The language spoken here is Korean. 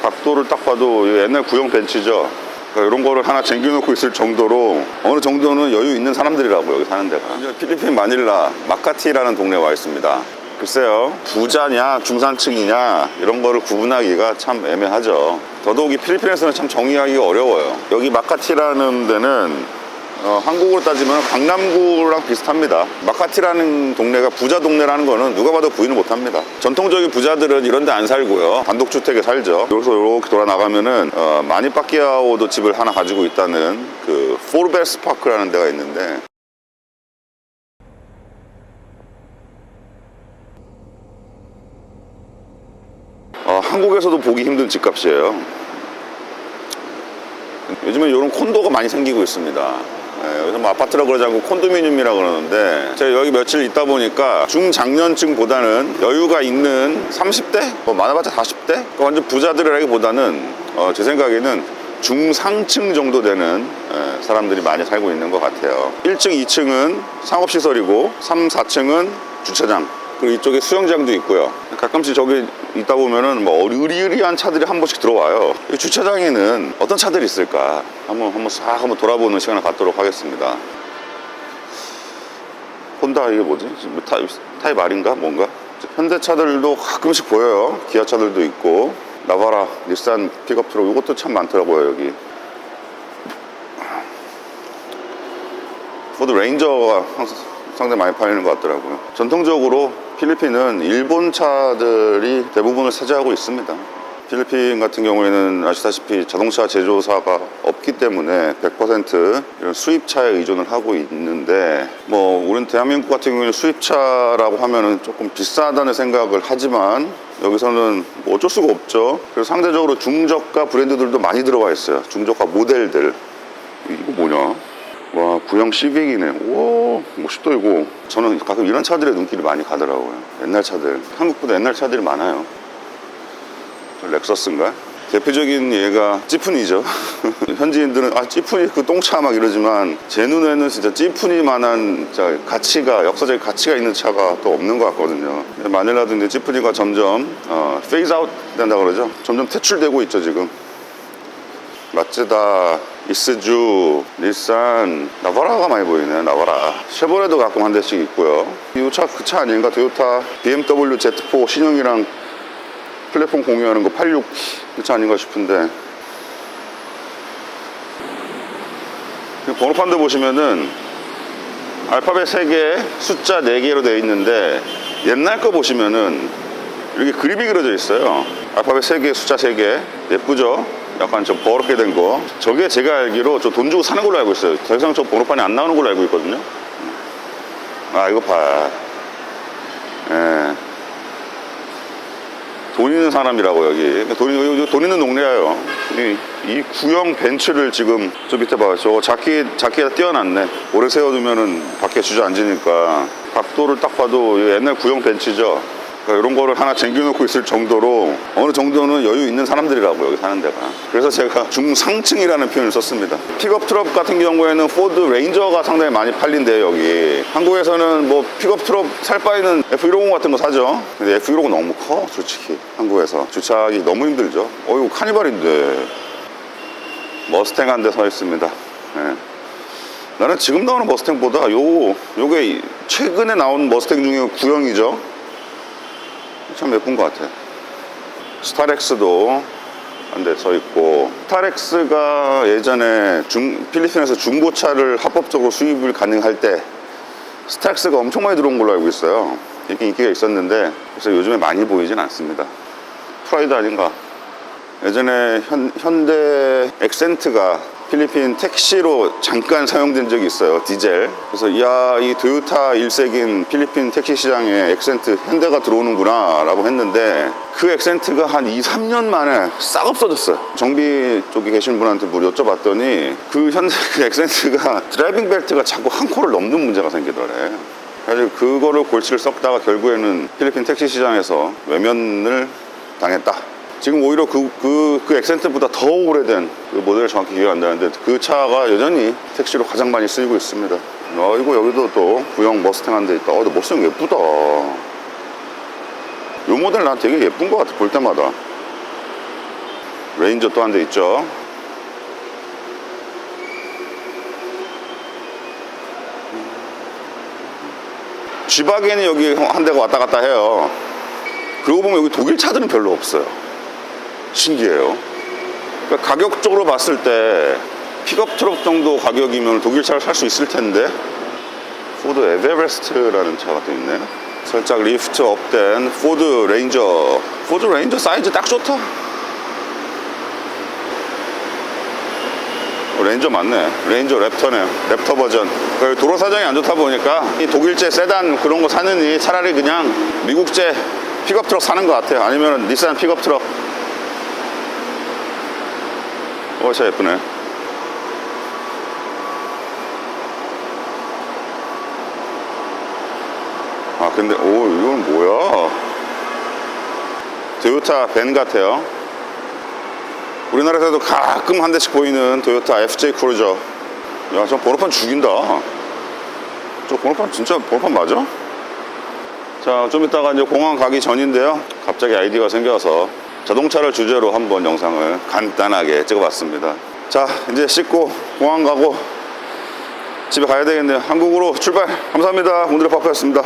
각도를 딱 봐도 옛날 구형 벤츠죠. 그러니까 이런 거를 하나 쟁겨놓고 있을 정도로 어느 정도는 여유 있는 사람들이라고 여기 사는 데가. 필리핀 마닐라 마카티라는 동네에 와 있습니다. 글쎄요, 부자냐 중산층이냐 이런 거를 구분하기가 참 애매하죠. 더더욱이 필리핀에서는 참 정의하기가 어려워요. 여기 마카티라는 데는 한국으로 따지면 강남구랑 비슷합니다. 마카티라는 동네가 부자 동네라는 거는 누가 봐도 부인을 못합니다. 전통적인 부자들은 이런 데 안 살고요, 단독주택에 살죠. 여기서 이렇게 돌아 나가면은 마니파키아오도 집을 하나 가지고 있다는 그 포르베스 파크라는 데가 있는데, 한국에서도 보기 힘든 집값이에요. 요즘엔 이런 콘도가 많이 생기고 있습니다. 여기서 뭐 아파트라고 그러지 않고 콘도미늄이라고 그러는데, 제가 여기 며칠 있다 보니까 중장년층보다는 여유가 있는 30대? 뭐 많아봤자 40대? 그러니까 완전 부자들이라기보다는 제 생각에는 중상층 정도 되는 사람들이 많이 살고 있는 것 같아요. 1층, 2층은 상업시설이고 3, 4층은 주차장, 그리고 이쪽에 수영장도 있고요. 가끔씩 저기 있다 보면은 뭐 으리으리한 차들이 한 번씩 들어와요. 이 주차장에는 어떤 차들이 있을까 한번 싹 돌아보는 시간을 갖도록 하겠습니다. 혼다, 이게 뭐지? 타입 R인가 뭔가? 현대차들도 가끔씩 보여요. 기아차들도 있고, 나바라, 닛산 픽업 트럭, 이것도 참 많더라고요. 여기 포드 레인저가 상당히 많이 팔리는 것 같더라고요. 전통적으로 필리핀은 일본 차들이 대부분을 차지하고 있습니다. 필리핀 같은 경우에는 아시다시피 자동차 제조사가 없기 때문에 100% 이런 수입차에 의존을 하고 있는데, 뭐 우리는 대한민국 같은 경우에는 수입차라고 하면은 조금 비싸다는 생각을 하지만 여기서는 뭐 어쩔 수가 없죠. 그래서 상대적으로 중저가 브랜드들도 많이 들어와 있어요. 중저가 모델들. 이거 뭐냐? 와, 구형 시빅이네. 오, 멋있다 이거. 저는 가끔 이런 차들에 눈길이 많이 가더라고요. 옛날 차들, 한국보다 옛날 차들이 많아요. 렉서스인가? 대표적인 얘가 찌푸니죠. 현지인들은 찌푸니 그 똥차 막 이러지만, 제 눈에는 진짜 찌푸니만한 가치가, 역사적인 가치가 있는 차가 또 없는 것 같거든요. 마닐라도 이제 찌푸니가 점점 페이즈 아웃 된다고 그러죠. 점점 퇴출되고 있죠 지금. 마츠다, 이스주, 닛산, 나바라가 많이 보이네. 나바라. 쉐보레도 가끔 한 대씩 있고요. 이 차 그 차 아닌가? 토요타 BMW Z4 신형이랑 플랫폼 공유하는 거 86, 그 차 아닌가 싶은데, 번호판도 보시면은 알파벳 3개, 숫자 4개로 되어 있는데, 옛날 거 보시면은 이렇게 그립이 그려져 있어요. 알파벳 3개, 숫자 3개. 예쁘죠? 약간 좀 버럽게 된 거. 저게 제가 알기로 저 돈 주고 사는 걸로 알고 있어요. 더 이상 저 번호판이 안 나오는 걸로 알고 있거든요. 이거 봐. 예. 돈 있는 사람이라고, 여기. 돈 있는 동네야요. 이 구형 벤츠를 지금, 저 밑에 봐요. 저거 자키가 띄어놨네. 오래 세워두면은 밖에 주저앉으니까. 각도를 딱 봐도 옛날 구형 벤츠죠. 그러니까 이런 거를 하나 쟁겨놓고 있을 정도로 어느 정도는 여유 있는 사람들이라고 여기 사는 데가. 그래서 제가 중상층이라는 표현을 썼습니다. 픽업 트럭 같은 경우에는 포드 레인저가 상당히 많이 팔린대요 여기. 한국에서는 뭐 픽업 트럭 살 바에는 F150 같은 거 사죠. 근데 F150 너무 커 솔직히. 한국에서 주차하기 너무 힘들죠. 이거 카니발인데. 머스탱 한 대 서 있습니다. 네. 나는 지금 나오는 머스탱보다 요게 최근에 나온 머스탱 중에 구형이죠. 참 예쁜 것 같아. 스타렉스도 한 대 서 있고, 스타렉스가 예전에 필리핀에서 중고차를 합법적으로 수입을 가능할 때 스타렉스가 엄청 많이 들어온 걸로 알고 있어요. 이렇게 인기가 있었는데, 그래서 요즘에 많이 보이진 않습니다. 프라이드 아닌가? 예전에 현대 엑센트가 필리핀 택시로 잠깐 사용된 적이 있어요. 디젤. 그래서 이 토요타 1색인 필리핀 택시 시장에 엑센트 현대가 들어오는구나 라고 했는데, 그 엑센트가 한 2-3년 만에 싹 없어졌어요. 정비 쪽에 계신 분한테 여쭤봤더니 그 현대 엑센트가 드라이빙 벨트가 자꾸 한 코를 넘는 문제가 생기더래. 그래서 그거를 골치를 썩다가 결국에는 필리핀 택시 시장에서 외면을 당했다. 지금 오히려 그 엑센트보다 더 오래된 그 모델을 정확히 기억이 안 나는데, 그 차가 여전히 택시로 가장 많이 쓰이고 있습니다. 이거 여기도 또 구형 머스탱 한 대 있다. 근데 머스탱 예쁘다. 요 모델 난 되게 예쁜 것 같아 볼 때마다. 레인저 또 한 대 있죠. G바겐이 여기 한 대가 왔다 갔다 해요. 그러고 보면 여기 독일 차들은 별로 없어요. 신기해요. 그러니까 가격적으로 봤을 때 픽업 트럭 정도 가격이면 독일 차를 살 수 있을 텐데. 포드 에베레스트라는 차가 또 있네. 살짝 리프트 업된 포드 레인저. 포드 레인저 사이즈 딱 좋다. 레인저 맞네. 레인저 랩터네. 랩터 버전. 그러니까 도로 사정이 안 좋다 보니까 이 독일제 세단 그런 거 사느니 차라리 그냥 미국제 픽업 트럭 사는 것 같아요. 아니면 닛산 픽업 트럭. 차 예쁘네. 아 근데 이건 뭐야? 토요타 벤 같아요. 우리나라에서도 가끔 한 대씩 보이는 토요타 FJ 크루저. 야, 저 번호판 죽인다. 저 번호판 진짜 번호판 맞아? 자, 좀 이따가 이제 공항 가기 전인데요. 갑자기 아이디어가 생겨서 자동차를 주제로 한번 영상을 간단하게 찍어봤습니다. 자, 이제 씻고 공항 가고 집에 가야 되겠네요. 한국으로 출발. 감사합니다. 오늘의 파파였습니다.